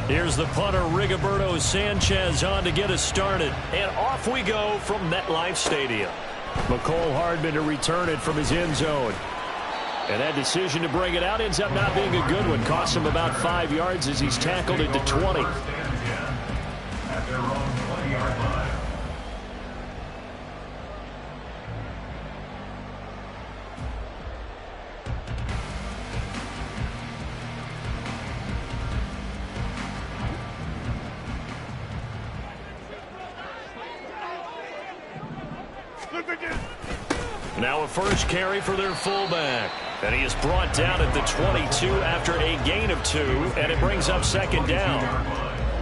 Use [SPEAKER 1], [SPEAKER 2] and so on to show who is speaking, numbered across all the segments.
[SPEAKER 1] Here's the punter, Rigoberto Sanchez, on to get us started. And off we go from MetLife Stadium. McCole Hardman to return it from his end zone. And that decision to bring it out ends up not being a good one. Costs him about 5 yards as he's tackled it to 20. Now a first carry for their fullback. And he is brought down at the 22 after a gain of 2, and it brings up second down.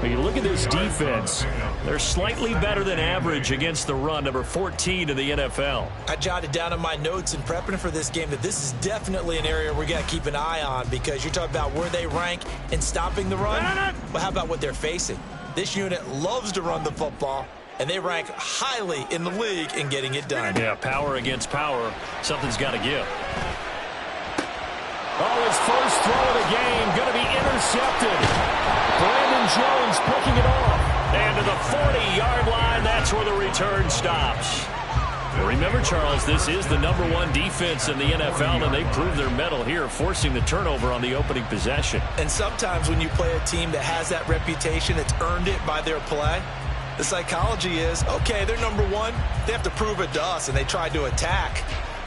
[SPEAKER 1] When you look at this defense, they're slightly better than average against the run, number 14 in the NFL.
[SPEAKER 2] I jotted down in my notes in prepping for this game that this is definitely an area we got to keep an eye on, because you're talking about where they rank in stopping the run. Well, how about what they're facing? This unit loves to run the football, and they rank highly in the league in getting it done.
[SPEAKER 1] Yeah, power against power. Something's got to give. Oh, his first throw of the game going to be intercepted. Brandon Jones picking it off. And to the 40-yard line, that's where the return stops. Remember, Charles, this is the #1 defense in the NFL, and they proved their mettle here, forcing the turnover on the opening possession.
[SPEAKER 2] And sometimes when you play a team that has that reputation, it's earned it by their play. The psychology is, okay, they're #1. They have to prove it to us, and they tried to attack.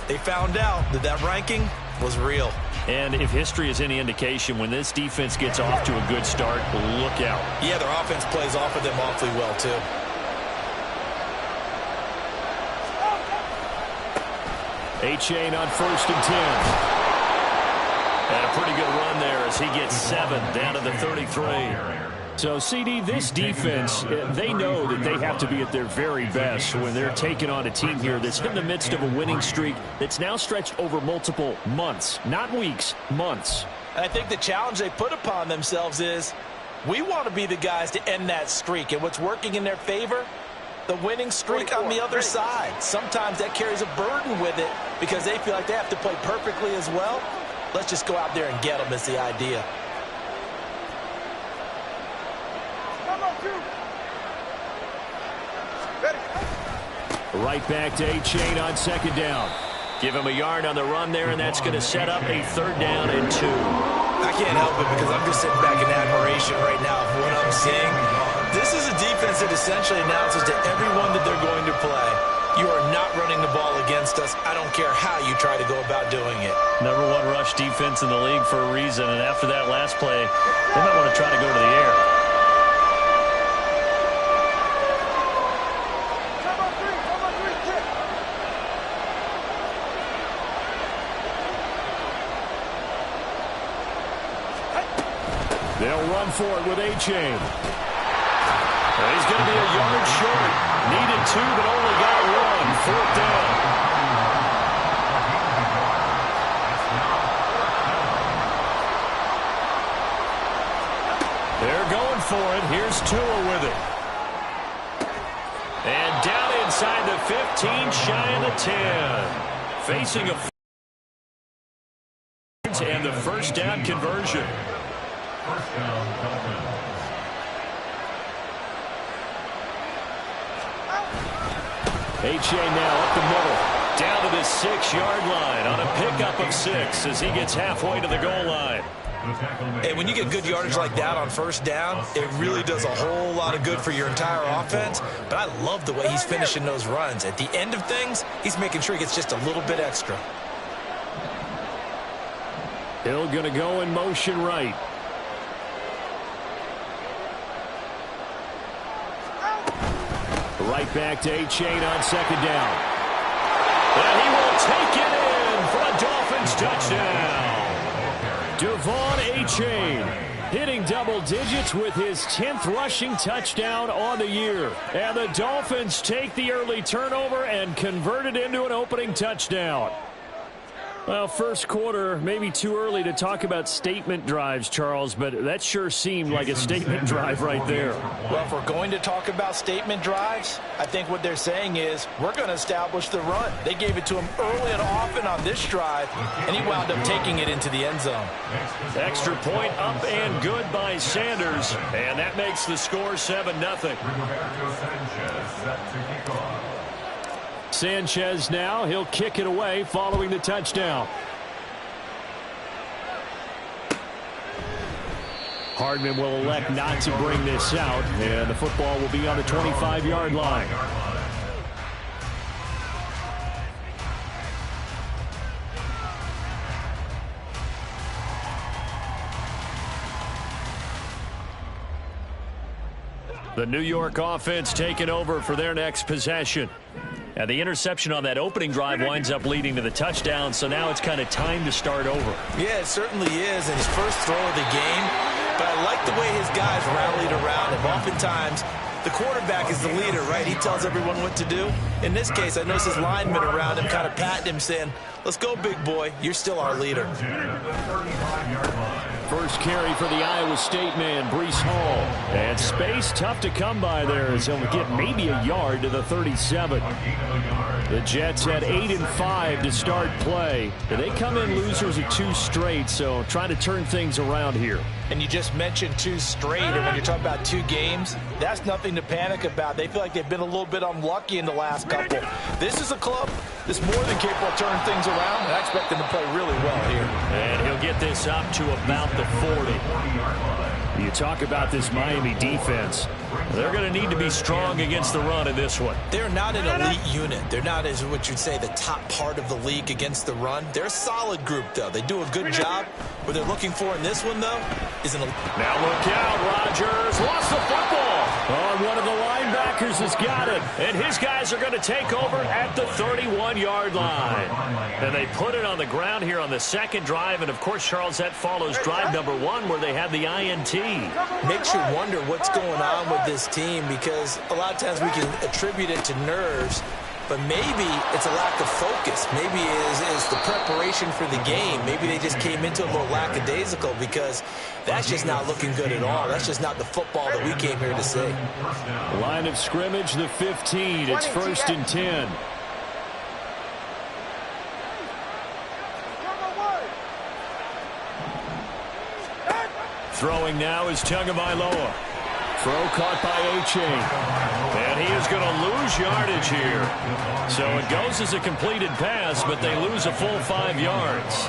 [SPEAKER 2] They found out that that ranking was real.
[SPEAKER 1] And if history is any indication, when this defense gets off to a good start, look out.
[SPEAKER 2] Yeah, their offense plays off of them awfully well, too.
[SPEAKER 1] A-Chain on 1st and 10. And a pretty good run there as he gets 7 down to the 33. So, CD, this defense, they know that they have to be at their very best when they're taking on a team here that's in the midst of a winning streak that's now stretched over multiple months, not weeks, months.
[SPEAKER 2] And I think the challenge they put upon themselves is, we want to be the guys to end that streak. And what's working in their favor? The winning streak on the other side. Sometimes that carries a burden with it because they feel like they have to play perfectly as well. Let's just go out there and get them is the idea.
[SPEAKER 1] Right back to A-Chain on 2nd down. Give him a yard on the run there, and that's going to set up a 3rd down and 2.
[SPEAKER 2] I can't help it because I'm just sitting back in admiration right now of what I'm seeing. This is a defense that essentially announces to everyone that they're going to play, you are not running the ball against us. I don't care how you try to go about doing it.
[SPEAKER 1] #1 rush defense in the league for a reason, and after that last play, they might want to try to go to the air. They'll run for it with A-Chain. He's going to be a yard short. Needed 2, but only got 1. 4th down. They're going for it. Here's Tua with it. And down inside the 15, shy of the 10. Facing a and the 1st down conversion. A-Chain now up the middle, down to the 6-yard line on a pickup of 6 as he gets halfway to the goal line.
[SPEAKER 2] And when you get good yardage like that on 1st down, it really does a whole lot of good for your entire offense. But I love the way he's finishing those runs. At the end of things, he's making sure he gets just a little bit extra.
[SPEAKER 1] Hill going to go in motion right. Right back to A-Chain on 2nd down. And he will take it in for a Dolphins touchdown. Devon A-Chain hitting double digits with his 10th rushing touchdown on the year. And the Dolphins take the early turnover and convert it into an opening touchdown. Well, first quarter, maybe too early to talk about statement drives, Charles, but that sure seemed like a statement drive right there.
[SPEAKER 2] Well, if we're going to talk about statement drives, I think what they're saying is we're going to establish the run. They gave it to him early and often on this drive, and he wound up taking it into the end zone.
[SPEAKER 1] Extra point up and good by Sanders, and that makes the score 7-0. Sanchez now, he'll kick it away following the touchdown. Hardman will elect not to bring this out, and the football will be on the 25-yard line. The New York offense taking over for their next possession. And the interception on that opening drive winds up leading to the touchdown, so now it's kind of time to start over.
[SPEAKER 2] Yeah, it certainly is, and his first throw of the game. But I like the way his guys rallied around him. Oftentimes, the quarterback is the leader, right? He tells everyone what to do. In this case, I notice his linemen around him kind of patting him, saying, let's go, big boy. You're still our leader.
[SPEAKER 1] First carry for the Iowa State man, Breece Hall. And space tough to come by there as he'll get maybe a yard to the 37. The Jets had 8-5 to start play. They come in losers of 2 straight, so trying to turn things around here.
[SPEAKER 2] And you just mentioned 2 straight, and when you're talking about 2 games, that's nothing to panic about. They feel like they've been a little bit unlucky in the last couple. This is a club that's more than capable of turning things around, and I expect them to play really well here.
[SPEAKER 1] And he'll get this up to about the 40. You talk about this Miami defense. They're going to need to be strong against the run in this one.
[SPEAKER 2] They're not an elite unit. They're not, as what you'd say, the top part of the league against the run. They're a solid group, though. They do a good job. What they're looking for in this one, though, is an...
[SPEAKER 1] Now look out, Rodgers lost the football. Oh, one of the linebackers has got it. And his guys are going to take over at the 31-yard line. And they put it on the ground here on the second drive. And, of course, Charles, that follows drive number 1 where they had the INT.
[SPEAKER 2] Makes you wonder what's going on with this team, because a lot of times we can attribute it to nerves, but maybe it's a lack of focus. Maybe it's the preparation for the game. Maybe they just came into a little lackadaisical, because that's just not looking good at all. That's just not the football that we came here to see.
[SPEAKER 1] Line of scrimmage, the 15. It's 1st and 10. Throwing now is Tagovailoa. Throw caught by A-Chain. And he is going to lose yardage here. So it goes as a completed pass, but they lose a full 5 yards.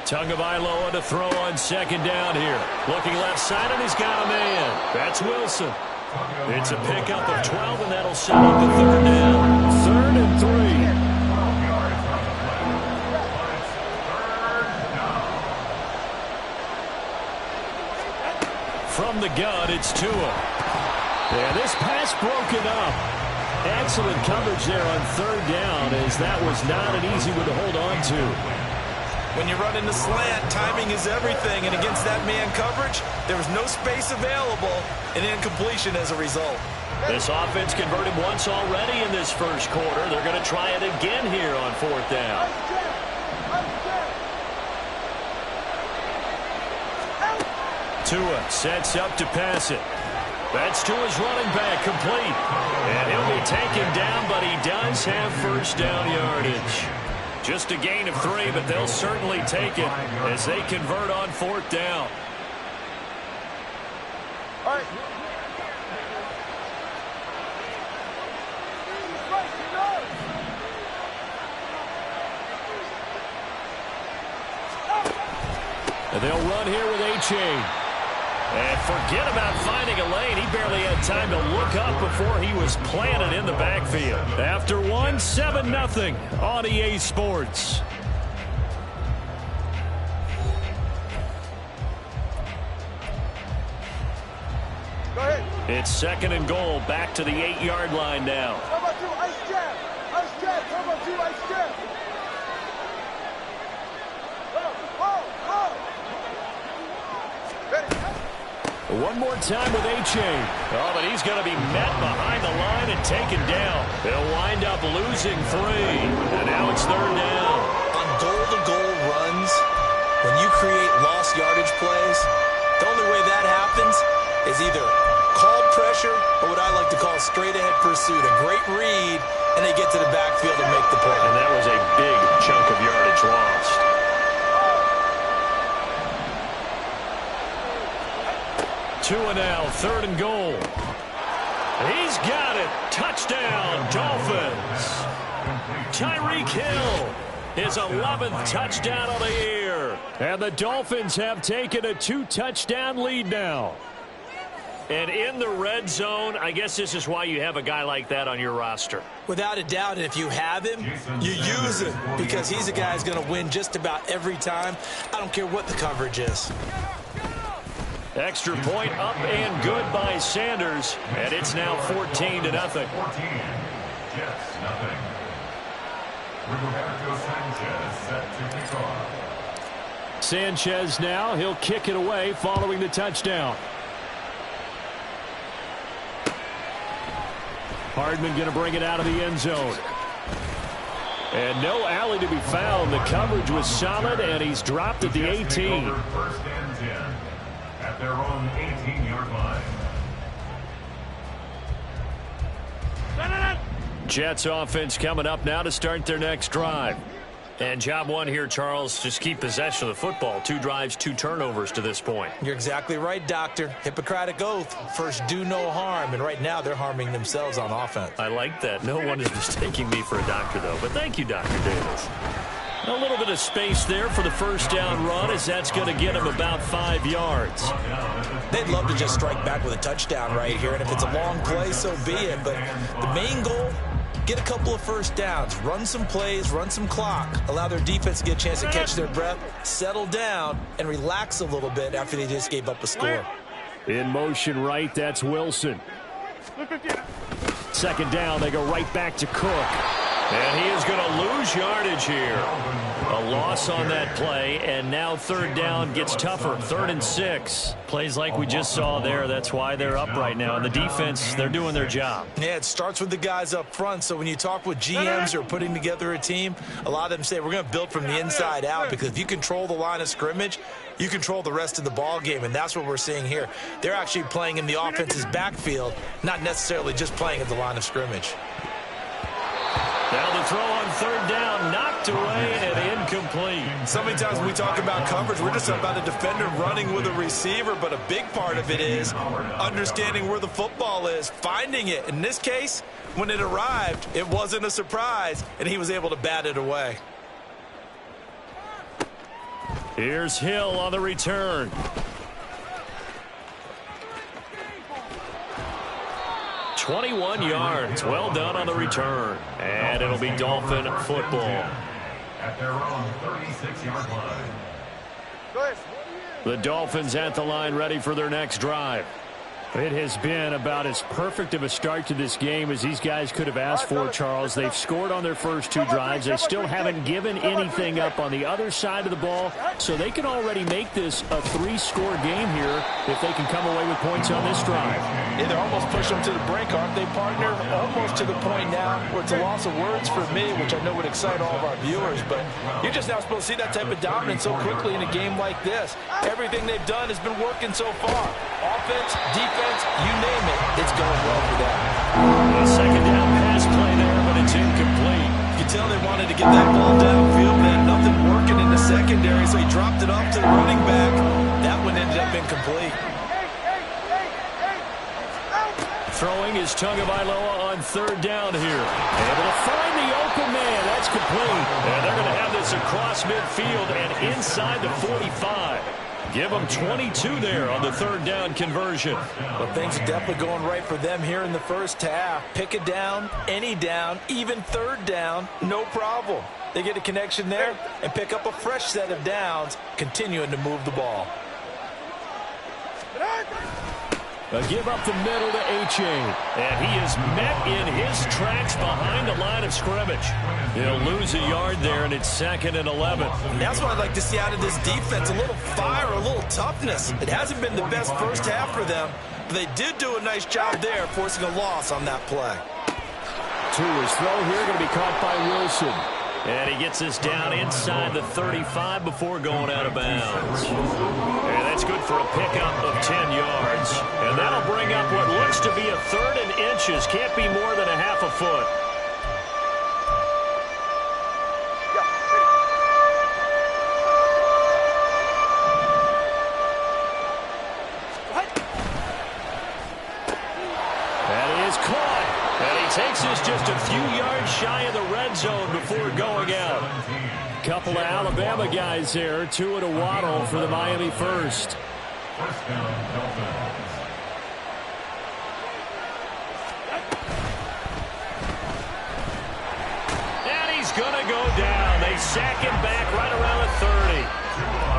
[SPEAKER 1] Tagovailoa to throw on second down here. Looking left side, and he's got a man. That's Wilson. It's a pickup of 12, and that'll set up the 3rd down. 3rd and 3. From the gun, it's Tua. And this pass broken up. Excellent coverage there on 3rd down, as that was not an easy one to hold on to.
[SPEAKER 2] When you run in the slant, timing is everything. And against that man coverage, there was no space available, and incompletion as a result.
[SPEAKER 1] This offense converted once already in this first quarter. They're going to try it again here on 4th down. Tua sets up to pass it. That's Tua's running back, complete. And he'll be taken down, but he does have 1st down yardage. Just a gain of 3, but they'll certainly take it as they convert on 4th down.
[SPEAKER 3] All right.
[SPEAKER 1] And they'll run here with A-Chain. And forget about finding a lane. He barely had time to look up before he was planted in the backfield. After 1, 7-0 on EA Sports.
[SPEAKER 3] Go ahead.
[SPEAKER 1] It's 2nd and goal, back to the 8-yard line now.
[SPEAKER 3] How about you, ice jab? Ice jab. How about you, ice jab?
[SPEAKER 1] One more time with A-Chain. Oh, but he's going to be met behind the line and taken down. They'll wind up losing 3. And now it's third down.
[SPEAKER 2] On goal-to-goal runs, when you create lost yardage plays, the only way that happens is either called pressure or what I like to call straight-ahead pursuit. A great read, and they get to the backfield and make the play.
[SPEAKER 1] And that was a big chunk of yardage lost. 2 and now, third and goal. He's got it. Touchdown, Dolphins. Tyreek Hill, his 11th touchdown of the year. And the Dolphins have taken a 2-touchdown lead now. And in the red zone, I guess this is why you have a guy like that on your roster.
[SPEAKER 2] Without a doubt, and if you have him, you use him because he's a guy who's going to win just about every time. I don't care what the coverage is.
[SPEAKER 1] Extra point up and good by Sanders, and it's now 14-0. 14, Jets, nothing. Roberto Sanchez set to kick off. Sanchez now, he'll kick it away following the touchdown. Hardman going to bring it out of the end zone. And no alley to be found. The coverage was solid, and he's dropped at the 18. First and 10 at their own 18-yard line. Jets offense coming up now to start their next drive. And job one here, Charles, just keep possession of the football. 2 drives, 2 turnovers to this point.
[SPEAKER 2] You're exactly right, Doctor. Hippocratic oath. First, do no harm. And right now, they're harming themselves on offense.
[SPEAKER 1] I like that. No one is mistaking me for a doctor, though. But thank you, Dr. Davis. A little bit of space there for the first down run, as that's going to get him about 5 yards.
[SPEAKER 2] They'd love to just strike back with a touchdown right here. And if it's a long play, so be it. But the main goal, get a couple of first downs, run some plays, run some clock, allow their defense to get a chance to catch their breath, settle down, and relax a little bit after they just gave up a score.
[SPEAKER 1] In motion right, that's Wilson. Second down, they go right back to Cook. And he is going to lose yardage here. A loss on that play, and now third down gets tougher. 3rd and 6. Plays like we just saw there. That's why they're up right now. And the defense, they're doing their job.
[SPEAKER 2] Yeah, it starts with the guys up front. So when you talk with GMs who are putting together a team, a lot of them say we're going to build from the inside out, because if you control the line of scrimmage, you control the rest of the ball game, and that's what we're seeing here. They're actually playing in the offense's backfield, not necessarily just playing at the line of scrimmage.
[SPEAKER 1] Now the throw on third down, knocked away and incomplete.
[SPEAKER 2] So many times when we talk about coverage, we're just about a defender running with a receiver, but a big part of it is understanding where the football is, finding it. In this case, when it arrived, it wasn't a surprise, and he was able to bat it away.
[SPEAKER 1] Here's Hill on the return. $21 yards. Well done on the return. And it'll be Dolphin football. At their own 36-yard line. The Dolphins at the line, ready for their next drive. It has been about as perfect of a start to this game as these guys could have asked for, Charles. They've scored on their first 2 drives. They still haven't given anything up on the other side of the ball, so they can already make this a 3-score game here if they can come away with points on this drive.
[SPEAKER 2] Yeah, they're almost pushing them to the brink, aren't they, partner? Almost to the point now where it's a loss of words for me, which I know would excite all of our viewers, but you're just now supposed to see that type of dominance so quickly in a game like this. Everything they've done has been working so far. Offense, defense, you name it, it's going well for them.
[SPEAKER 1] A second down pass play there, but it's incomplete.
[SPEAKER 2] You can tell they wanted to get that ball downfield, but had nothing working in the secondary, so he dropped it off to the running back. That one ended up incomplete.
[SPEAKER 1] Throwing is Tagovailoa on third down here. Able to find the open man. That's complete. And they're going to have this across midfield and inside the 45. Give them 22 there on the third down conversion.
[SPEAKER 2] Well, things are definitely going right for them here in the first half. Pick it down, any down, even third down, no problem. They get a connection there and pick up a fresh set of downs, continuing to move the ball.
[SPEAKER 1] A give up the middle to H.A. And he is met in his tracks behind the line of scrimmage. He'll lose a yard there, and it's 2nd and 11.
[SPEAKER 2] And that's what I'd like to see out of this defense, a little fire, a little toughness. It hasn't been the best first half for them, but they did do a nice job there, forcing a loss on that play.
[SPEAKER 1] To his throw here, going to be caught by Wilson. And he gets us down inside the 35 before going out of bounds. And that's good for a pickup of 10 yards. And that'll bring up what looks to be a 3rd and inches. Can't be more than a half a foot. That is caught. And he takes us just a few yards shy of the red zone before going out. Couple of Alabama guys there. Tua to Waddle for the Miami first. And he's going to go down. They sack him back right around the 30.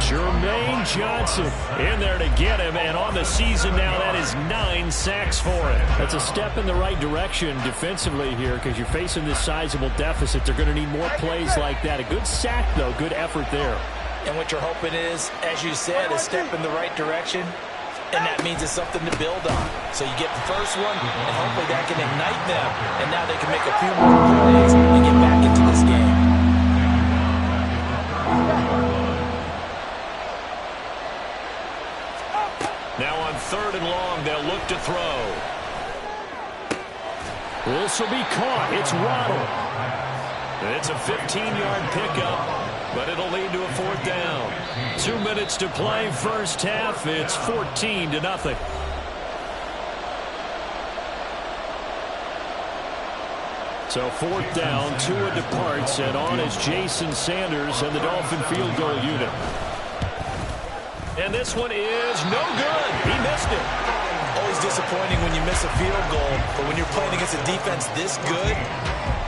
[SPEAKER 1] Jermaine Johnson in there to get him, and on the season now, that is 9 sacks for him. That's a step in the right direction defensively here because you're facing this sizable deficit. They're going to need more plays like that. A good sack, though. Good effort there.
[SPEAKER 2] And what you're hoping is, as you said, a step in the right direction, and that means it's something to build on. So you get the first one, and hopefully that can ignite them, and now they can make a few more plays and get back into this game.
[SPEAKER 1] Now on 3rd and long, they'll look to throw. This will be caught. It's Waddle. It's a 15-yard pickup, but it'll lead to a 4th down. 2 minutes to play first half. It's 14-0. So 4th down, Tua departs, and on is Jason Sanders and the Dolphin field goal unit. And this one is no good. He missed it.
[SPEAKER 2] Always disappointing when you miss a field goal, but when you're playing against a defense this good,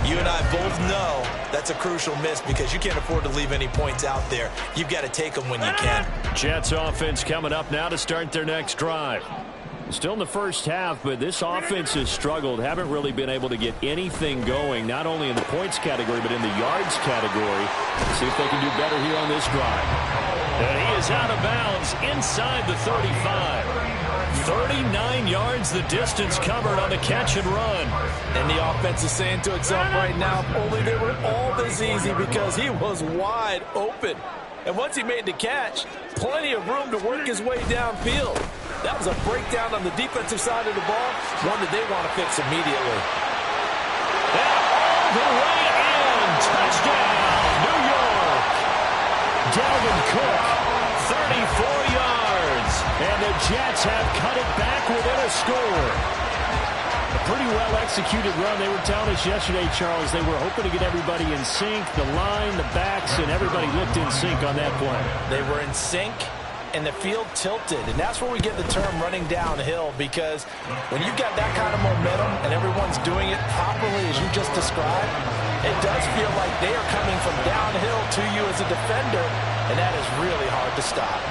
[SPEAKER 2] you and I both know that's a crucial miss because you can't afford to leave any points out there. You've got to take them when you can.
[SPEAKER 1] Jets offense coming up now to start their next drive. Still in the first half, but this offense has struggled. Haven't really been able to get anything going, not only in the points category, but in the yards category. Let's see if they can do better here on this drive. And he is out of bounds inside the 35. 39 yards the distance covered on the catch and run.
[SPEAKER 2] And the offense is saying to itself right now, if only they were all this easy because he was wide open. And once he made the catch, plenty of room to work his way downfield. That was a breakdown on the defensive side of the ball, one that they want to fix immediately.
[SPEAKER 1] And all the way in. Touchdown, New York. Dalvin Cook, 34 yards. And the Jets have cut it back within a score. A pretty well-executed run. They were telling us yesterday, Charles, they were hoping to get everybody in sync, the line, the backs, and everybody looked in sync on that play.
[SPEAKER 2] They were in sync, and the field tilted. And that's where we get the term running downhill, because when you've got that kind of momentum and everyone's doing it properly as you just described, it does feel like they are coming from downhill to you as a defender, and that is really hard to stop.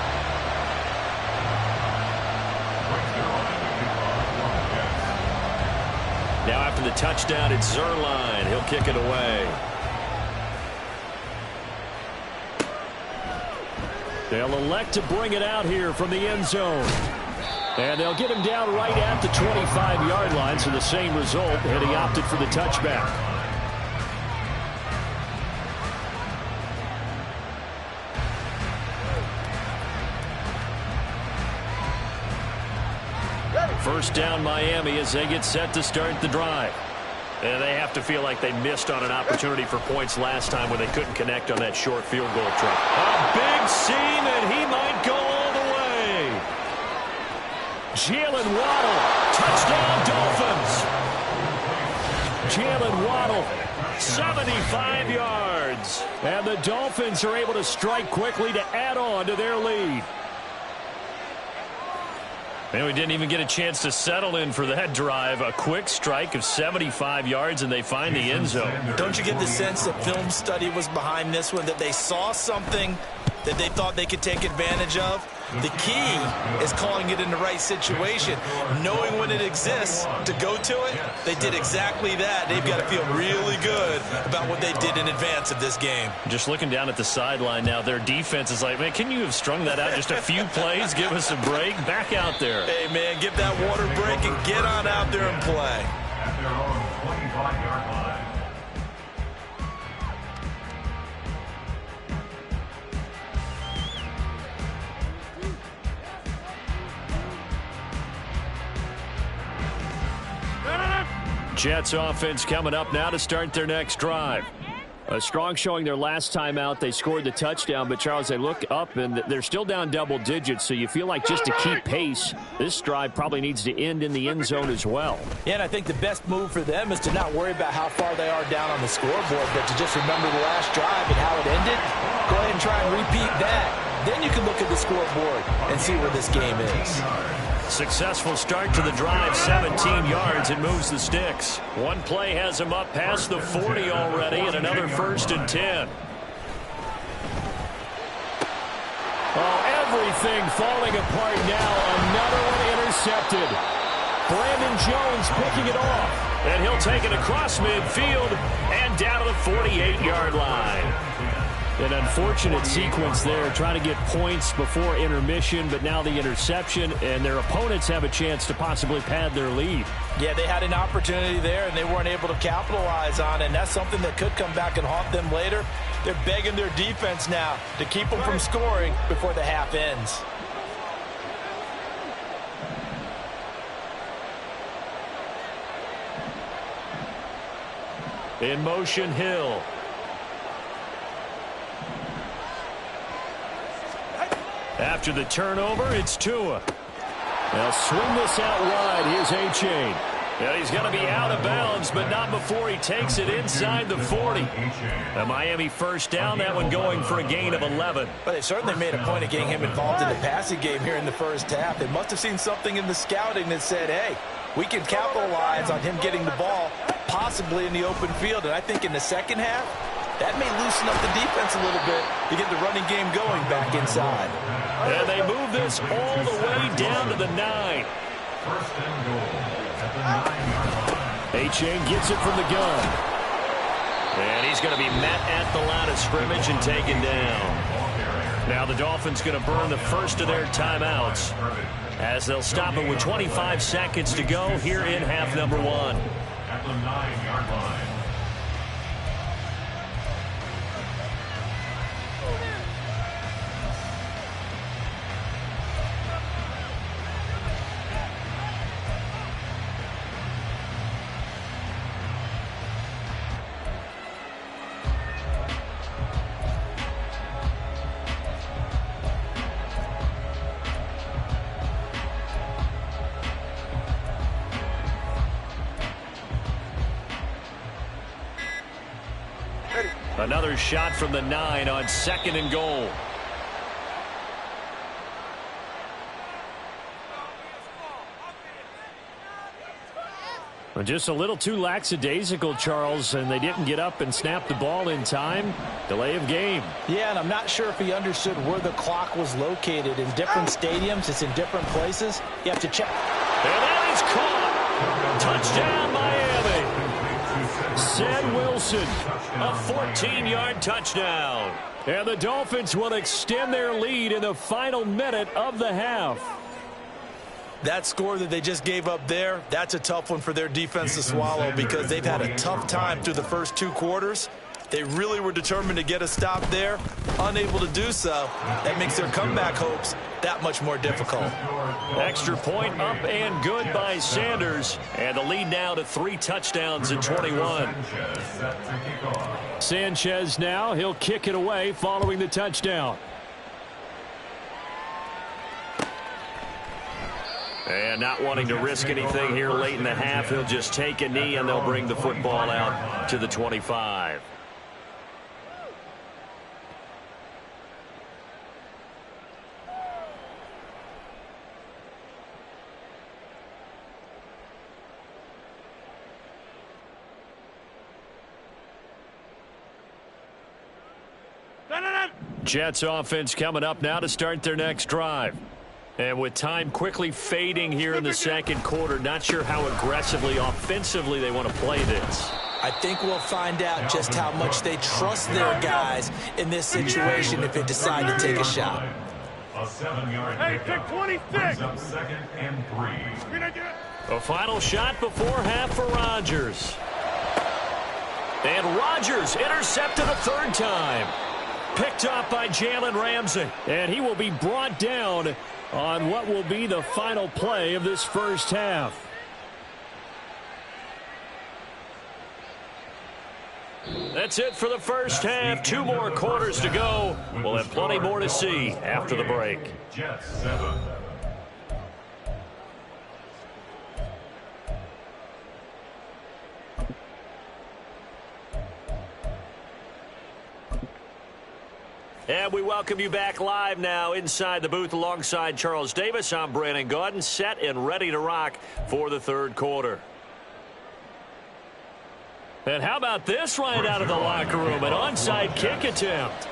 [SPEAKER 1] Now after the touchdown, it's Zerline. He'll kick it away. They'll elect to bring it out here from the end zone. And they'll get him down right at the 25-yard line, so the same result, and he opted for the touchback. First down Miami as they get set to start the drive. And they have to feel like they missed on an opportunity for points last time when they couldn't connect on that short field goal try. A big seam, and he might go all the way. Jalen Waddle, touchdown Dolphins. Jalen Waddle, 75 yards. And the Dolphins are able to strike quickly to add on to their lead. And we didn't even get a chance to settle in for that drive. A quick strike of 75 yards, and they find the end zone.
[SPEAKER 2] Don't you get the sense that film study was behind this one, that they saw something that they thought they could take advantage of. The key is calling it in the right situation, knowing when it exists to go to it. They did exactly that. They've got to feel really good about what they did in advance of this game.
[SPEAKER 1] Just looking down at the sideline now, their defense is like, man, can you have strung that out just a few plays? Give us a break. Back out there.
[SPEAKER 2] Hey, man, give that water break and get on out there and play.
[SPEAKER 4] At their own 25-yard line.
[SPEAKER 1] Jets offense coming up now to start their next drive. A strong showing their last time out. They scored the touchdown, but, Charles, they look up, and they're still down double digits, so you feel like just to keep pace, this drive probably needs to end in the end zone as well.
[SPEAKER 2] Yeah, and I think the best move for them is to not worry about how far they are down on the scoreboard, but to just remember the last drive and how it ended. Go ahead and try and repeat that. Then you can look at the scoreboard and see where this game is.
[SPEAKER 1] Successful start to the drive, 17 yards, and moves the sticks. One play has him up past the 40 already, and another 1st and 10. Oh, everything falling apart now. Another one intercepted. Brandon Jones picking it off. And he'll take it across midfield and down to the 48-yard line. An unfortunate sequence there, trying to get points before intermission, but now the interception, and their opponents have a chance to possibly pad their lead.
[SPEAKER 2] Yeah, they had an opportunity there, and they weren't able to capitalize on it, and that's something that could come back and haunt them later. They're begging their defense now to keep them from scoring before the half ends.
[SPEAKER 1] In motion, Hill. After the turnover, it's Tua. They'll swing this out wide. Here's A-Chain. And he's going to be out of bounds, but not before he takes it inside the 40. A Miami first down, that one going for a gain of 11.
[SPEAKER 2] But they certainly made a point of getting him involved in the passing game here in the first half. They must have seen something in the scouting that said, hey, we can capitalize on him getting the ball, possibly in the open field. And I think in the second half, that may loosen up the defense a little bit to get the running game going back inside.
[SPEAKER 1] And they move this all the way down to the 9.
[SPEAKER 4] First and goal at the 9-yard line.
[SPEAKER 1] A-Chain gets it from the gun. And he's going to be met at the line of scrimmage and taken down. Now the Dolphins going to burn the first of their timeouts as they'll stop it with 25 seconds to go here in half number 1.
[SPEAKER 4] At the 9-yard line.
[SPEAKER 1] Another shot from the 9 on 2nd and goal. Just a little too lackadaisical, Charles, and they didn't get up and snap the ball in time. Delay of game.
[SPEAKER 2] Yeah, and I'm not sure if he understood where the clock was located. In different stadiums, it's in different places. You have to check.
[SPEAKER 1] And that is caught. Touchdown, Miami. Sam Wilson, a 14-yard touchdown. And the Dolphins will extend their lead in the final minute of the half.
[SPEAKER 2] That score that they just gave up there, that's a tough one for their defense to swallow because they've had a tough time through the first 2 quarters. They really were determined to get a stop there, unable to do so. That makes their comeback hopes that much more difficult.
[SPEAKER 1] Extra point up and good by Sanders. And the lead now to 3 touchdowns in 21. Sanchez now, he'll kick it away following the touchdown. And not wanting to risk anything here late in the half, he'll just take a knee and they'll bring the football out to the 25. Jets offense coming up now to start their next drive. And with time quickly fading here in the second quarter, not sure how aggressively, offensively they want to play this.
[SPEAKER 2] I think we'll find out just how much they trust their guys in this situation if they decide to take a shot.
[SPEAKER 4] A 7-yard pickup. 26. Up 2nd and 3.
[SPEAKER 1] A final shot before half for Rodgers. And Rodgers intercepted a third time. Picked up by Jalen Ramsey. And he will be brought down on what will be the final play of this first half. That's it for the first half. 2 more quarters to go. We'll have plenty more to see after the break.
[SPEAKER 4] Jets 7.
[SPEAKER 1] And we welcome you back live now inside the booth alongside Charles Davis. I'm Brandon Gaudin, set and ready to rock for the third quarter. And how about this right out of the locker room? An onside kick attempt.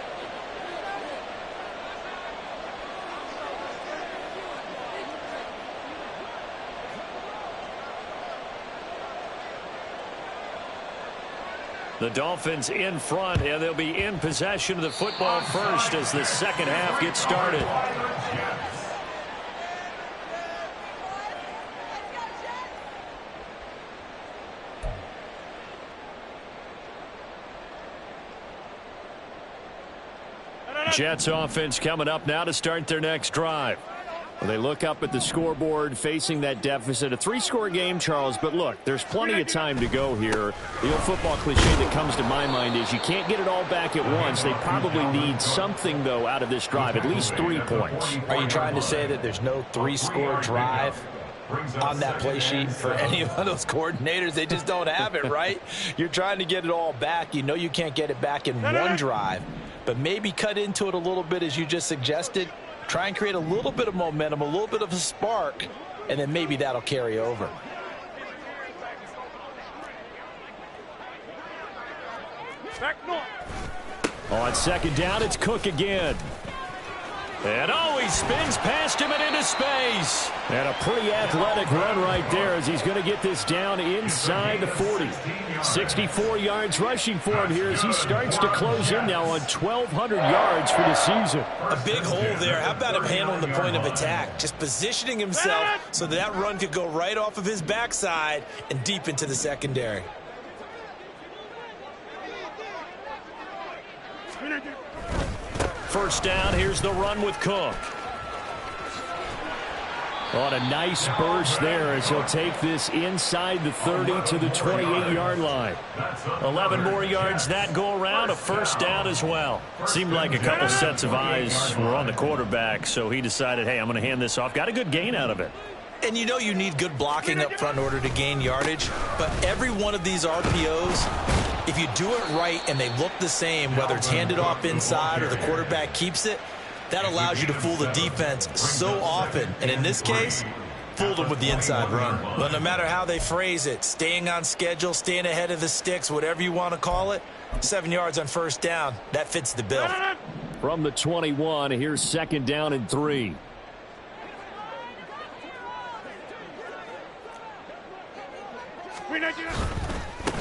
[SPEAKER 1] The Dolphins in front, and they'll be in possession of the football first as the second half gets started. Jets offense coming up now to start their next drive. Well, they look up at the scoreboard facing that deficit. A 3-score game, Charles, but look, there's plenty of time to go here. The old football cliche that comes to my mind is you can't get it all back at once. They probably need something, though, out of this drive, at least 3 points.
[SPEAKER 2] Are you trying to say that there's no 3-score drive on that play sheet for any of those coordinators? They just don't have it, right? You're trying to get it all back. You know you can't get it back in one drive, but maybe cut into it a little bit as you just suggested. Try and create a little bit of momentum, a little bit of a spark, and then maybe that'll carry over.
[SPEAKER 1] On second down, it's Cook again. And he spins past him and into space. And a pretty athletic run right there as he's going to get this down inside the 40. 64 yards rushing for him here as he starts to close in now on 1,200 yards for the season.
[SPEAKER 2] A big hole there. How about him handling the point of attack? Just positioning himself so that run could go right off of his backside and deep into the secondary.
[SPEAKER 1] First down, here's the run with Cook. On a nice burst there as he'll take this inside the 30 to the 28-yard line. 11 more yards that go around, a first down as well. Seemed like a couple sets of eyes were on the quarterback, so he decided, hey, I'm going to hand this off. Got a good gain out of it.
[SPEAKER 2] And you know you need good blocking up front in order to gain yardage, but every one of these RPOs, if you do it right and they look the same, whether it's handed off inside or the quarterback keeps it, that allows you to fool the defense so often. And in this case, fooled them with the inside run. But no matter how they phrase it, staying on schedule, staying ahead of the sticks, whatever you want to call it, 7 yards on first down, that fits the bill.
[SPEAKER 1] From the 21, here's second down and 3.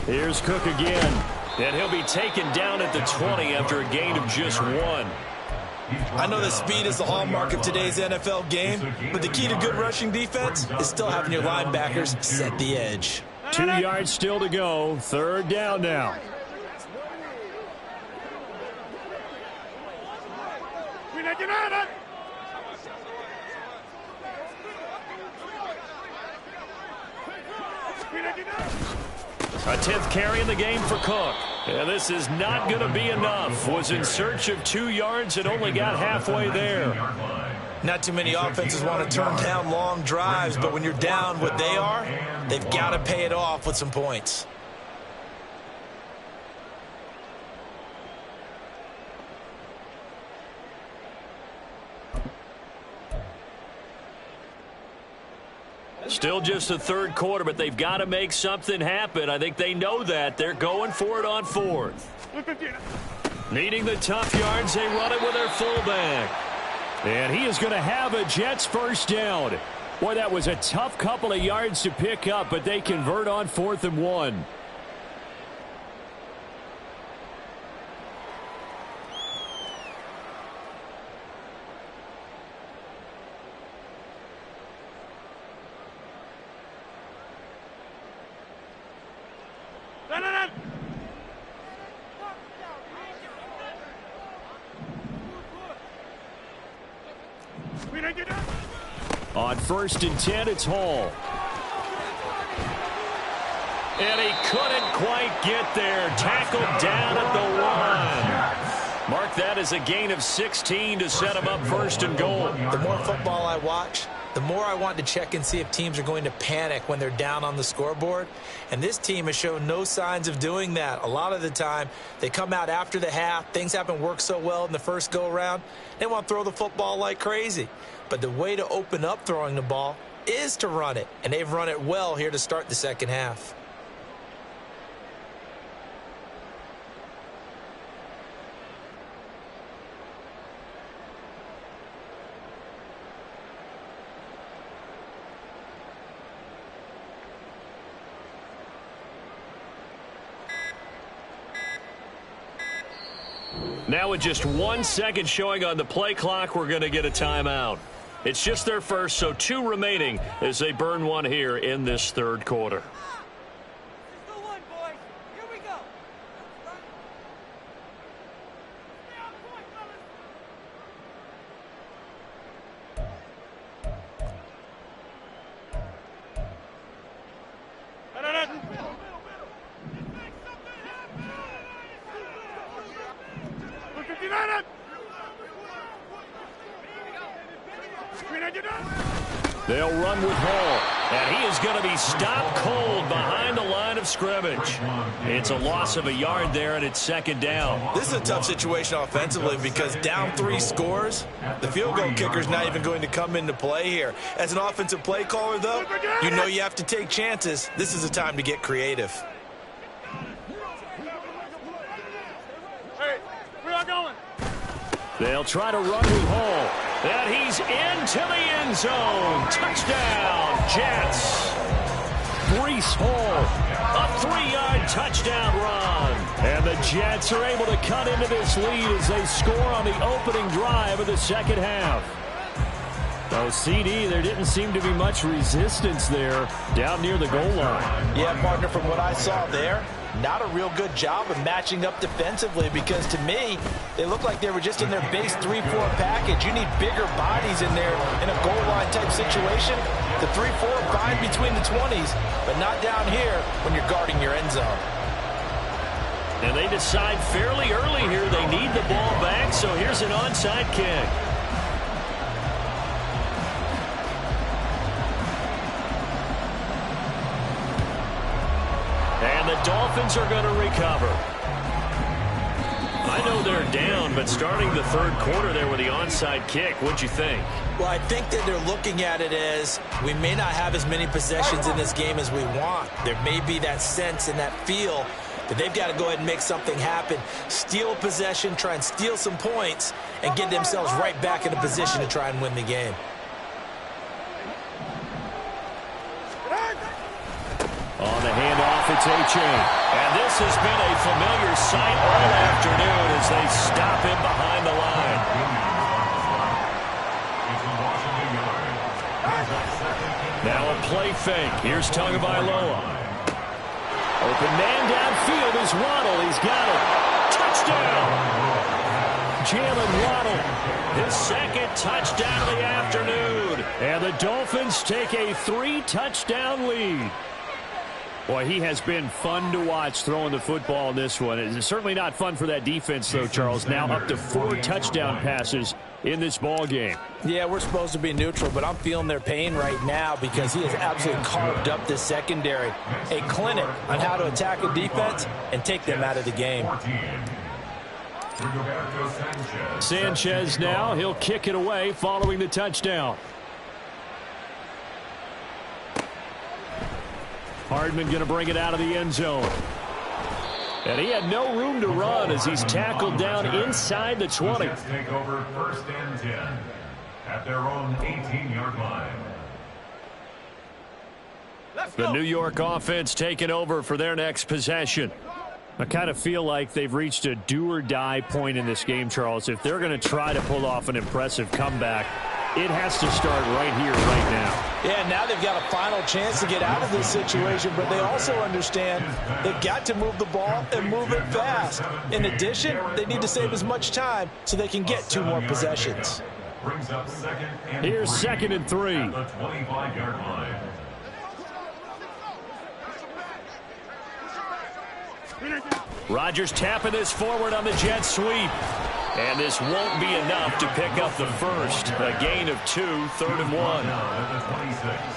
[SPEAKER 1] Here's Cook again, and he'll be taken down at the 20 after a gain of just 1.
[SPEAKER 2] I know that speed is the hallmark of today's NFL game, but the key to good rushing defense is still having your linebackers set the edge.
[SPEAKER 1] 2 yards still to go. Third down now. A 10th carry in the game for Cook. And this is not going to be enough. Was in search of 2 yards and only got halfway there.
[SPEAKER 2] Not too many offenses want to turn down long drives, but when you're down what they are, they've got to pay it off with some points.
[SPEAKER 1] Still just the third quarter, but they've got to make something happen. I think they know that. They're going for it on fourth. Needing the tough yards, they run it with their fullback. And he is going to have a Jets first down. Boy, that was a tough couple of yards to pick up, but they convert on 4th and 1. On 1st and 10, it's Hall. And he couldn't quite get there. Tackled down at the 1. Mark that as a gain of 16 to set him up 1st and goal.
[SPEAKER 2] The more football I watch, the more I want to check and see if teams are going to panic when they're down on the scoreboard. And this team has shown no signs of doing that. A lot of the time, they come out after the half. Things haven't worked so well in the first go-around. They want to throw the football like crazy. But the way to open up throwing the ball is to run it. And they've run it well here to start the second half.
[SPEAKER 1] Now with just 1 second showing on the play clock, we're going to get a timeout. It's just their first, so 2 remaining as they burn one here in this third quarter. They'll run with Hall, and he is going to be stopped cold behind the line of scrimmage. It's a loss of a yard there, and it's 2nd down.
[SPEAKER 2] This is a tough situation offensively because down 3 scores, the field goal kicker's not even going to come into play here. As an offensive play caller, though, you know you have to take chances. This is a time to get creative.
[SPEAKER 3] Hey, where are going?
[SPEAKER 1] They'll try to run with Hall. And he's into the end zone. Touchdown, Jets. Breece Hall, a 3-yard touchdown run. And the Jets are able to cut into this lead as they score on the opening drive of the second half. Oh, CD, there didn't seem to be much resistance there down near the goal line.
[SPEAKER 2] Yeah, partner, from what I saw there, not a real good job of matching up defensively because to me, they look like they were just in their base 3-4 package. You need bigger bodies in there in a goal line type situation. The 3-4 fine between the 20s, but not down here when you're guarding your end zone.
[SPEAKER 1] And they decide fairly early here they need the ball back, so here's an onside kick. And the Dolphins are going to recover. I know they're down, but starting the third quarter there with the onside kick, what'd you think?
[SPEAKER 2] Well, I think that they're looking at it as we may not have as many possessions in this game as we want. There may be that sense and that feel that they've got to go ahead and make something happen, steal possession, try and steal some points, and get themselves right back in a position to try and win the game.
[SPEAKER 1] On the handoff, it's A-Chain. And this has been a familiar sight all afternoon as they stop him behind the line. Now a play fake. Here's Tagovailoa. Open man downfield is Waddle. He's got it. Touchdown! Jalen Waddle, his 2nd touchdown of the afternoon. And the Dolphins take a 3-touchdown lead. Boy, he has been fun to watch throwing the football in this one. It's certainly not fun for that defense, though, Charles. Now up to 4 touchdown passes in this ball game.
[SPEAKER 2] Yeah, we're supposed to be neutral, but I'm feeling their pain right now because he has absolutely carved up this secondary. A clinic on how to attack a defense and take them out of the game.
[SPEAKER 1] Sanchez now, he'll kick it away following the touchdown. Hardman going to bring it out of the end zone. And he had no room to run as he's tackled down inside the 20.
[SPEAKER 4] Jets take over 1st and 10 at their own 18-yard line.
[SPEAKER 1] The New York offense taking over for their next possession. I kind of feel like they've reached a do-or-die point in this game, Charles. If they're going to try to pull off an impressive comeback, it has to start right here, right now.
[SPEAKER 2] Yeah, now they've got a final chance to get out of this situation, but they also understand they've got to move the ball and move it fast. In addition, they need to save as much time so they can get 2 more possessions.
[SPEAKER 1] Here's 2nd and 3.
[SPEAKER 4] At the 25-yard line.
[SPEAKER 1] Rodgers tapping this forward on the jet sweep. And this won't be enough to pick up the first. A gain of 2, 3rd and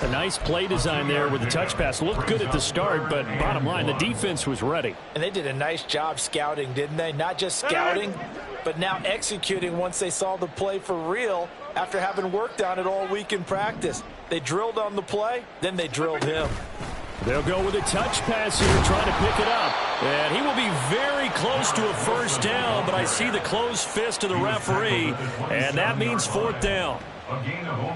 [SPEAKER 1] 1. A nice play design there with the touch pass. Looked good at the start, but bottom line, the defense was ready.
[SPEAKER 2] And they did a nice job scouting, didn't they? Not just scouting, but now executing once they saw the play for real after having worked on it all week in practice. They drilled on the play, then they drilled him.
[SPEAKER 1] They'll go with a touch pass here, trying to pick it up. And he will be very close to a first down, but I see the closed fist of the referee, and that means 4th down.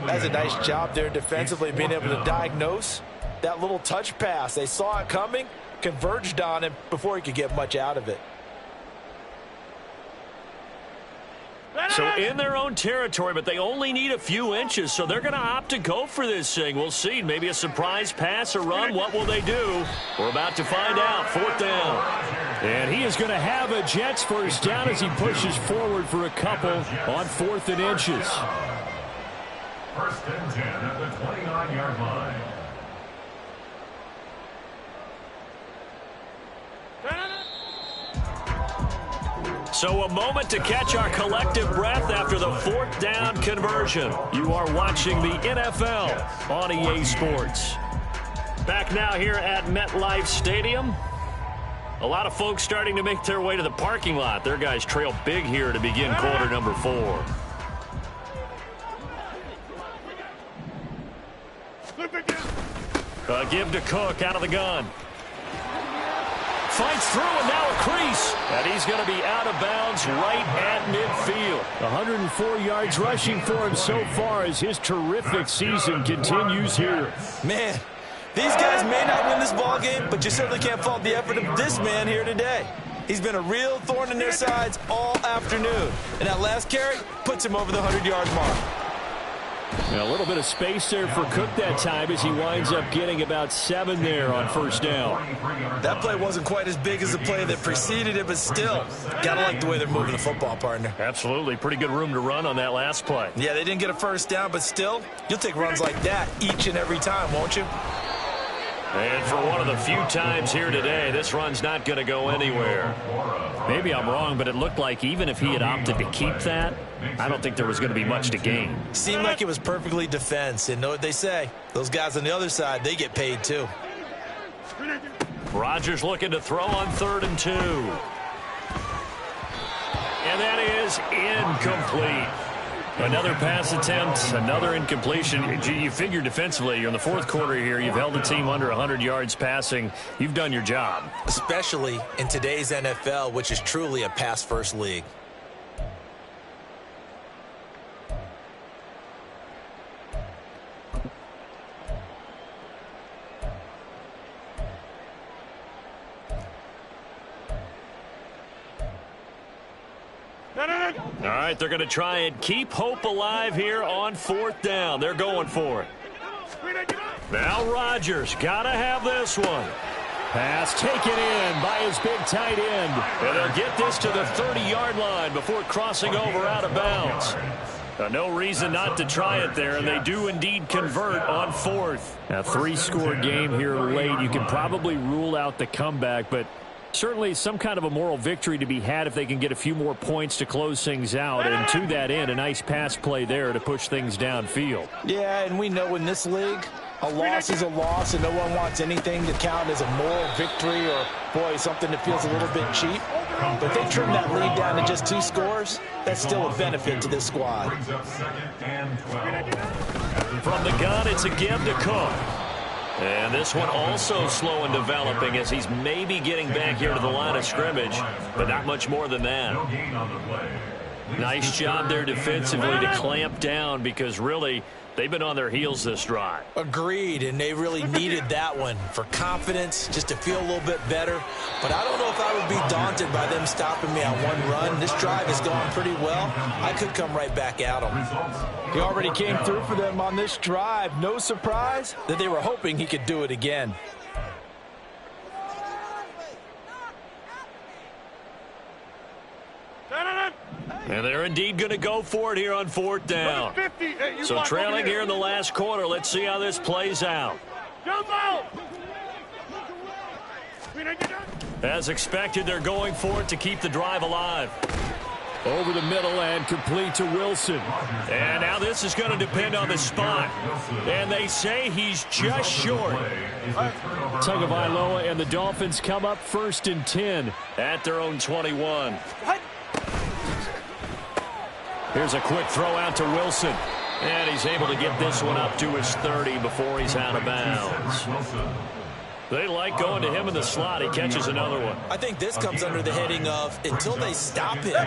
[SPEAKER 2] That's a nice job there defensively, being able to diagnose that little touch pass. They saw it coming, converged on him before he could get much out of it.
[SPEAKER 1] So in their own territory, but they only need a few inches, so they're going to opt to go for this thing. We'll see. Maybe a surprise pass or run. What will they do? We're about to find out. 4th down. And he is going to have a Jets first down as he pushes forward for a couple on 4th and inches.
[SPEAKER 4] 1st and 10 at the 29-yard line.
[SPEAKER 1] So a moment to catch our collective breath after the 4th down conversion. You are watching the NFL on EA Sports. Back now here at MetLife Stadium. A lot of folks starting to make their way to the parking lot. Their guys trail big here to begin quarter number 4. Give to Cook out of the gun. Fights through, and now a crease. And he's going to be out of bounds right at midfield. 104 yards rushing for him so far as his terrific season continues here.
[SPEAKER 2] Man, these guys may not win this ball game, but you certainly can't fault the effort of this man here today. He's been a real thorn in their sides all afternoon. And that last carry puts him over the 100-yard mark.
[SPEAKER 1] And a little bit of space there for Cook that time as he winds up getting about 7 there on first down.
[SPEAKER 2] That play wasn't quite as big as the play that preceded it, but still, gotta like the way they're moving the football, partner.
[SPEAKER 1] Absolutely. Pretty good room to run on that last play.
[SPEAKER 2] Yeah, they didn't get a first down, but still, you'll take runs like that each and every time, won't you?
[SPEAKER 1] And for one of the few times here today, this run's not going to go anywhere. Maybe I'm wrong, but it looked like even if he had opted to keep that, I don't think there was going to be much to gain.
[SPEAKER 2] Seemed like it was perfectly defense, and know what they say. Those guys on the other side, they get paid too.
[SPEAKER 1] Rodgers looking to throw on 3rd and 2. And that is incomplete. Another pass attempt, another incompletion. You figure defensively, you're in the 4th quarter here, you've held the team under 100 yards passing. You've done your job.
[SPEAKER 2] Especially in today's NFL, which is truly a pass-first league.
[SPEAKER 1] All right, they're going to try and keep hope alive here on 4th down. They're going for it. Now Rodgers got to have this one. Pass taken in by his big tight end. And they'll get this to the 30-yard line before crossing over out of bounds. No reason not to try it there, and they do indeed convert on 4th. A 3-score game here late. You can probably rule out the comeback, but certainly some kind of a moral victory to be had if they can get a few more points to close things out. And to that end, a nice pass play there to push things downfield.
[SPEAKER 2] Yeah, and we know in this league, a loss is a loss, and no one wants anything to count as a moral victory or, boy, something that feels a little bit cheap. But they trim that lead down to just 2 scores. That's still a benefit to this squad.
[SPEAKER 4] Brings up 2nd and 12.
[SPEAKER 1] From the gun, it's a give to Cook. And this one also slow in developing as he's maybe getting back here to the line of scrimmage, but not much more than that. Nice job there defensively to clamp down because really they've been on their heels this drive.
[SPEAKER 2] Agreed, and they really needed that one for confidence, just to feel a little bit better. But I don't know if I would be daunted by them stopping me on one run. This drive has gone pretty well. I could come right back at them. He already came through for them on this drive. No surprise that they were hoping he could do it again.
[SPEAKER 1] And they're indeed going to go for it here on 4th down. So trailing here in the last quarter. Let's see how this plays out. As expected, they're going for it to keep the drive alive.
[SPEAKER 5] Over the middle and complete to Wilson.
[SPEAKER 1] And now this is going to depend on the spot. And they say he's just short.
[SPEAKER 5] Tagovailoa and the Dolphins come up 1st and 10
[SPEAKER 1] at their own 21. Here's a quick throw out to Wilson. And he's able to get this one up to his 30 before he's out of bounds. They like going to him in the slot. He catches another one.
[SPEAKER 2] I think this comes under the heading of until they stop him,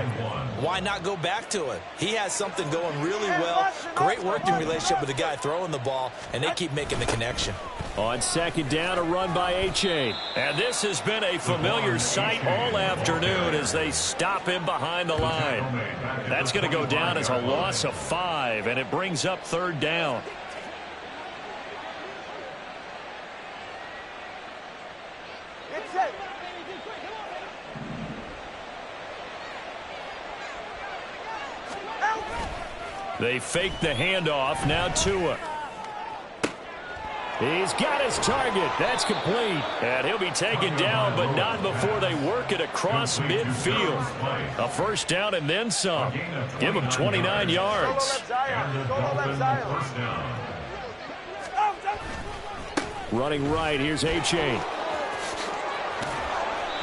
[SPEAKER 2] why not go back to it? He has something going really well. Great working relationship with the guy throwing the ball, and they keep making the connection.
[SPEAKER 5] On 2nd down, a run by A-Chain.
[SPEAKER 1] And this has been a familiar sight all afternoon as they stop him behind the line. That's going to go down as a loss of 5, and it brings up 3rd down. They fake the handoff. Now Tua.
[SPEAKER 5] He's got his target. That's complete.
[SPEAKER 1] And he'll be taken down, but not before they work it across midfield. A 1st down and then some. Give him 29 yards.
[SPEAKER 5] Running right, here's A-Chain.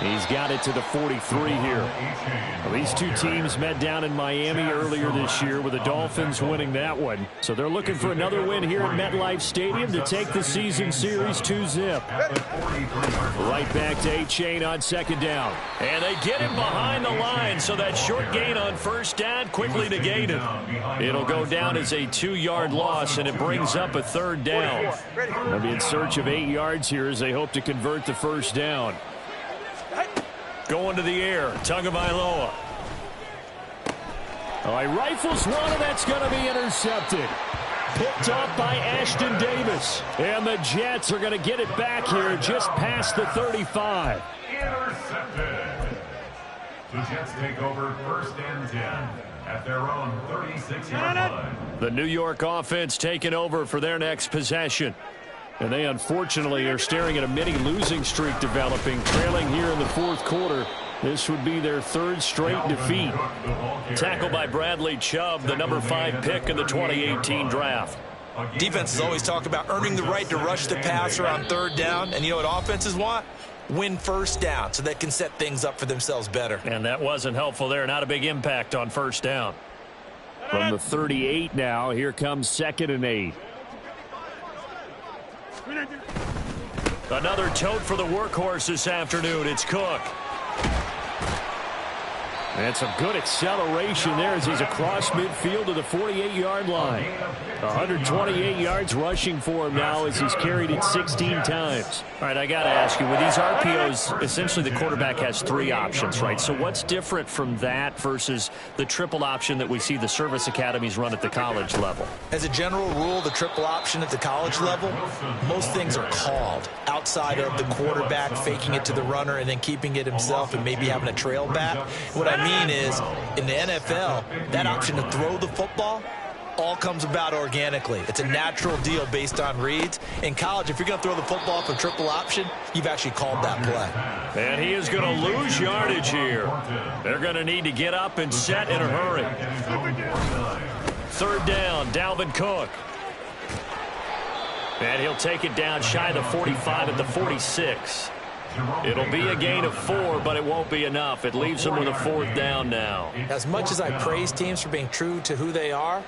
[SPEAKER 5] He's got it to the 43 here. Well, these two teams met down in Miami earlier this year with the Dolphins winning that one. So they're looking for another win here at MetLife Stadium to take the season series 2-zip. Right back to A-Chain on 2nd down.
[SPEAKER 1] And they get him behind the line, so that short gain on 1st down quickly negated. It'll go down as a 2-yard loss, and it brings up a 3rd down.
[SPEAKER 5] They'll be in search of 8 yards here as they hope to convert the 1st down.
[SPEAKER 1] Going to the air, Tagovailoa.
[SPEAKER 5] Oh, he rifles one, and that's going to be intercepted. Picked off by Ashton Davis. And the Jets are going to get it back here just past the 35.
[SPEAKER 4] Intercepted. The Jets take over 1st and 10 at their own 36-yard line.
[SPEAKER 1] The New York offense taking over for their next possession.
[SPEAKER 5] And they unfortunately are staring at a mini losing streak developing, trailing here in the 4th quarter. This would be their 3rd straight defeat.
[SPEAKER 1] Tackled by Bradley Chubb, the number 5 pick in the 2018 draft.
[SPEAKER 2] Defenses always talk about earning the right to rush the passer on 3rd down. And you know what offenses want? Win 1st down so they can set things up for themselves better.
[SPEAKER 1] And that wasn't helpful there. Not a big impact on 1st down.
[SPEAKER 5] From the 38 now, here comes 2nd and 8.
[SPEAKER 1] Another tote for the workhorse this afternoon. It's Cook.
[SPEAKER 5] And some good acceleration there as he's across midfield to the 48-yard line. 128 yards rushing for him now as he's carried it 16 times.
[SPEAKER 1] All right, I got to ask you, with these RPOs, essentially the quarterback has 3 options, right? So what's different from that versus the triple option that we see the service academies run at the college level?
[SPEAKER 2] As a general rule, the triple option at the college level, most things are called outside of the quarterback faking it to the runner and then keeping it himself and maybe having a trail back. What I mean is, in the NFL, that option to throw the football all comes about organically. It's a natural deal based on reads. In college, if you're going to throw the football for triple option, you've actually called that play.
[SPEAKER 1] And he is going to lose yardage here. They're going to need to get up and set in a hurry. 3rd down, Dalvin Cook. And he'll take it down shy of the 45 at the 46. It'll be a gain of 4, but it won't be enough. It leaves them with a 4th down now.
[SPEAKER 2] As much as I praise teams for being true to who they are,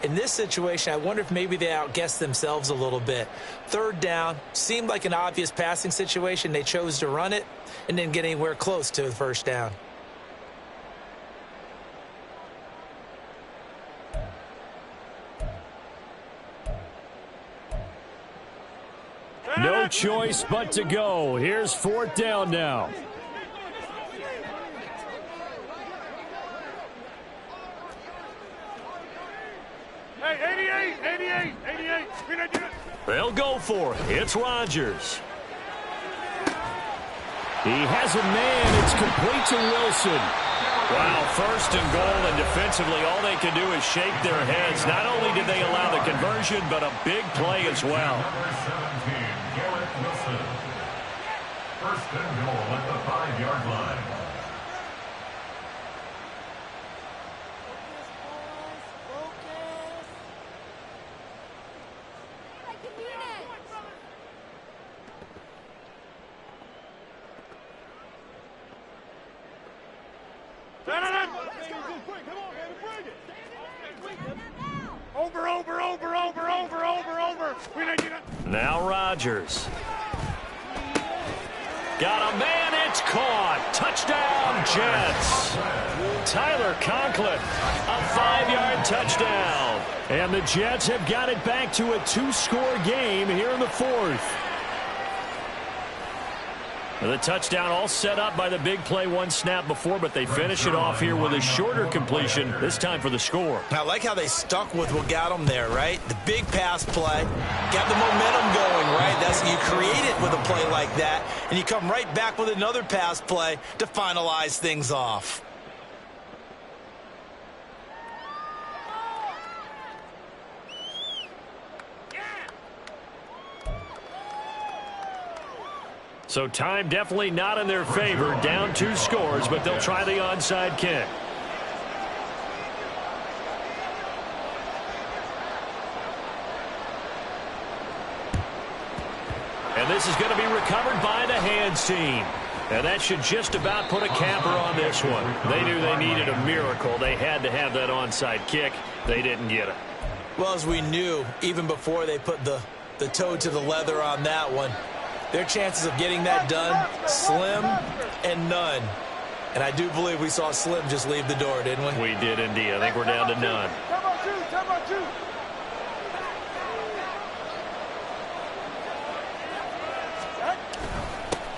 [SPEAKER 2] In this situation, I wonder if maybe they outguessed themselves a little bit. Third down seemed like an obvious passing situation. They chose to run it and didn't get anywhere close to the first down.
[SPEAKER 5] No choice but to go. Here's fourth down now.
[SPEAKER 3] Hey, 88.
[SPEAKER 5] They'll go for it. It's Rodgers. He has a man. It's complete to Wilson.
[SPEAKER 1] Wow, first and goal, and defensively, all they can do is shake their heads. Not only did they allow the conversion, but a big play as well.
[SPEAKER 4] Number 17, Garrett Wilson. First and goal at the 5-yard line.
[SPEAKER 1] Now Rodgers. Got a man, it's caught. Touchdown, Jets. Tyler Conklin, a 5-yard touchdown.
[SPEAKER 5] And the Jets have got it back to a 2-score game here in the fourth.
[SPEAKER 1] The touchdown all set up by the big play one snap before, but they finish it off here with a shorter completion, this time for the score.
[SPEAKER 2] I like how they stuck with what got them there, right? The big pass play, got the momentum going, right? You create it with a play like that, and you come right back with another pass play to finalize things off.
[SPEAKER 1] So time definitely not in their favor. Down 2 scores, but they'll try the onside kick. And this is going to be recovered by the hands team. And that should just about put a capper on this one. They knew they needed a miracle. They had to have that onside kick. They didn't get it.
[SPEAKER 2] Well, as we knew, even before they put the toe to the leather on that one, their chances of getting that done, slim and none. And I do believe we saw Slim just leave the door, didn't we?
[SPEAKER 1] We did indeed. I think we're down to none.
[SPEAKER 3] Time on two.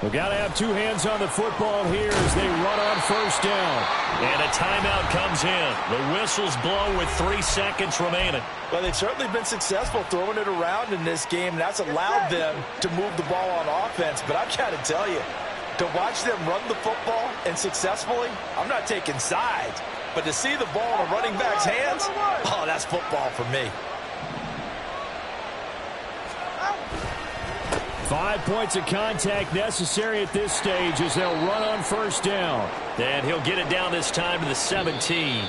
[SPEAKER 5] We've got to have 2 hands on the football here as they run on first down.
[SPEAKER 1] And a timeout comes in. The whistles blow with 3 seconds remaining.
[SPEAKER 2] Well, they've certainly been successful throwing it around in this game. That's allowed them to move the ball on offense. But I've got to tell you, to watch them run the football and successfully, I'm not taking sides. But to see the ball in a running back's hands, oh, that's football for me.
[SPEAKER 5] 5 points of contact necessary at this stage as they'll run on first down.
[SPEAKER 1] And he'll get it down this time to the 17.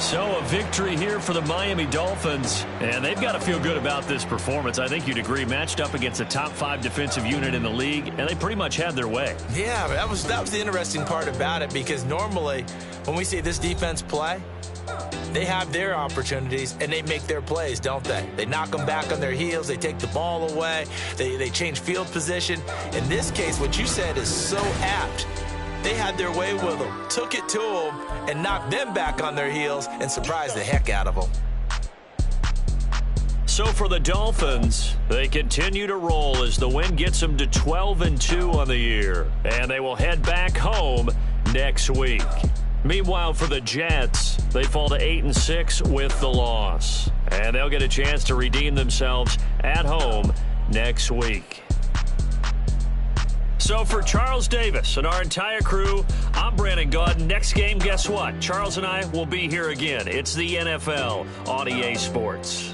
[SPEAKER 1] So a victory here for the Miami Dolphins. And they've got to feel good about this performance. I think you'd agree, matched up against a top 5 defensive unit in the league, and they pretty much had their way.
[SPEAKER 2] Yeah, that was the interesting part about it, because normally when we see this defense play, they have their opportunities and they make their plays, don't they? They knock them back on their heels. They take the ball away. They change field position. In this case, what you said is so apt. They had their way with them, took it to them, and knocked them back on their heels and surprised the heck out of them.
[SPEAKER 1] So for the Dolphins, they continue to roll as the win gets them to 12-2 on the year. And they will head back home next week. Meanwhile, for the Jets, they fall to 8-6 with the loss. And they'll get a chance to redeem themselves at home next week. So for Charles Davis and our entire crew, I'm Brandon Gaudin. Next game, guess what? Charles and I will be here again. It's the NFL on EA Sports.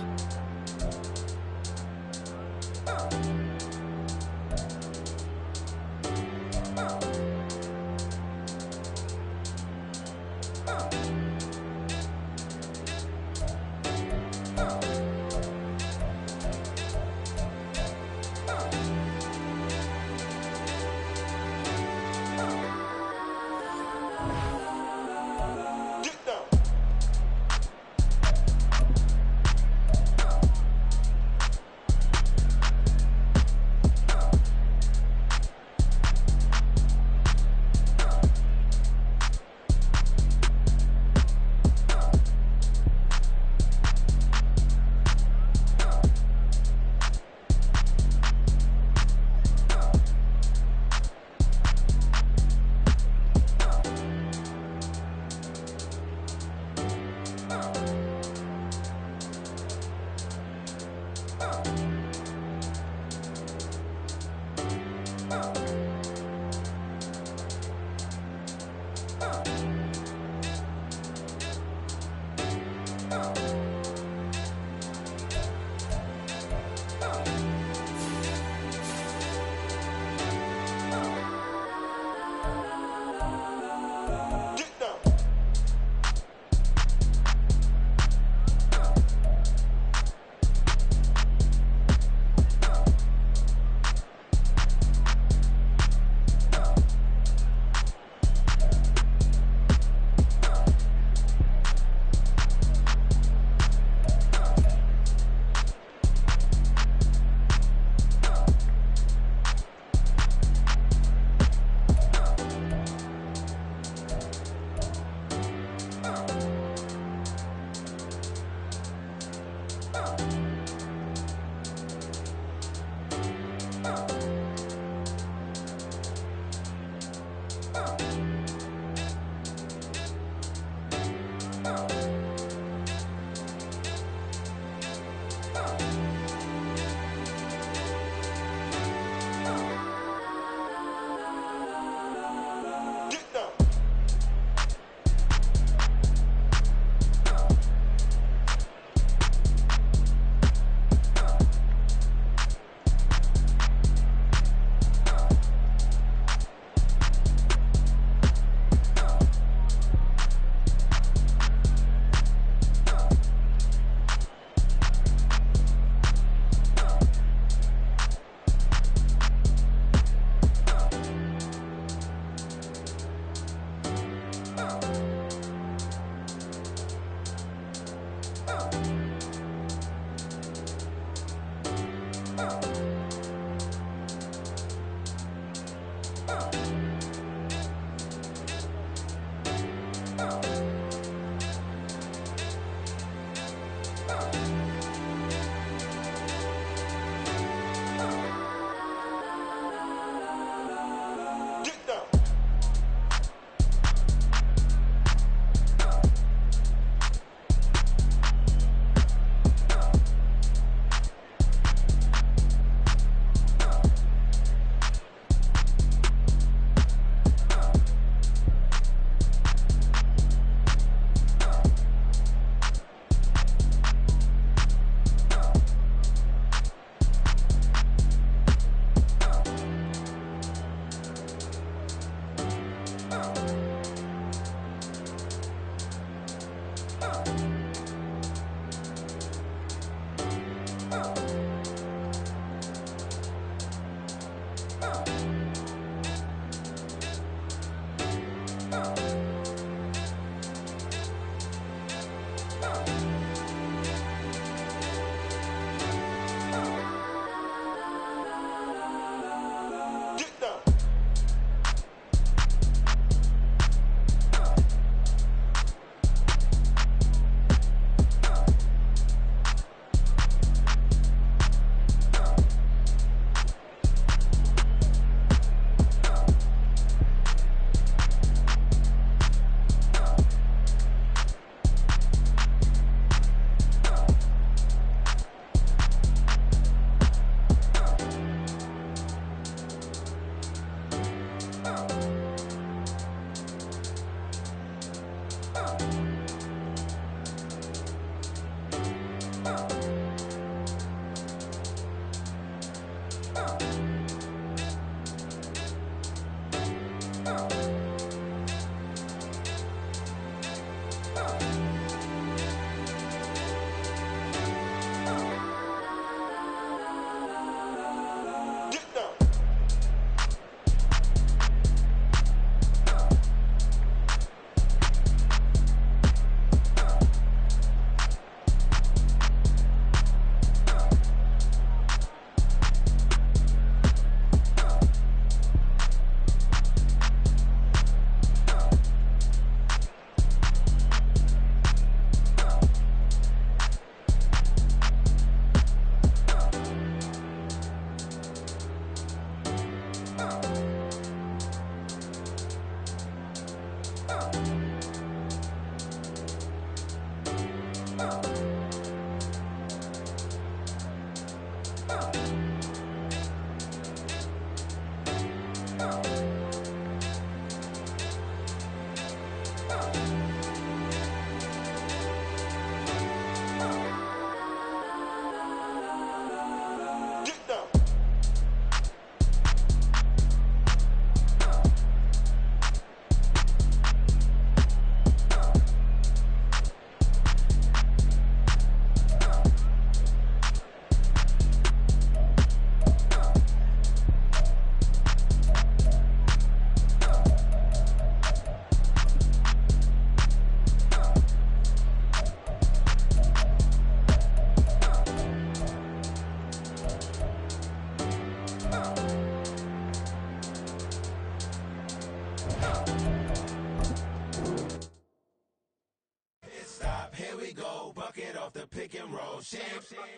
[SPEAKER 6] pick and roll shit.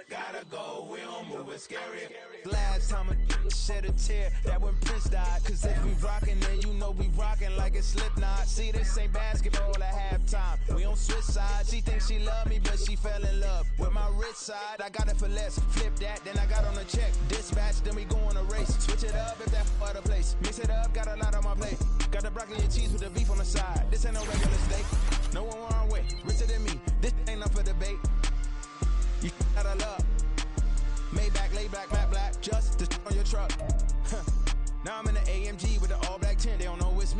[SPEAKER 6] Gotta go, we don't move it scary.
[SPEAKER 7] Last time a shed a tear, that when Prince died. Cause if we rockin', then you know we rockin' like it's Slipknot. See, this ain't basketball at halftime. We on switch sides. She thinks she love me, but she fell in love with my rich side. I got it for less. Flip that, then I got on a check. Dispatch, then we go on a race. Switch it up if that other place. Mix it up, got a lot on my plate. Got the broccoli and cheese with the beef on the side. This ain't no regular steak. No one wrong way, richer than me. This ain't up for debate.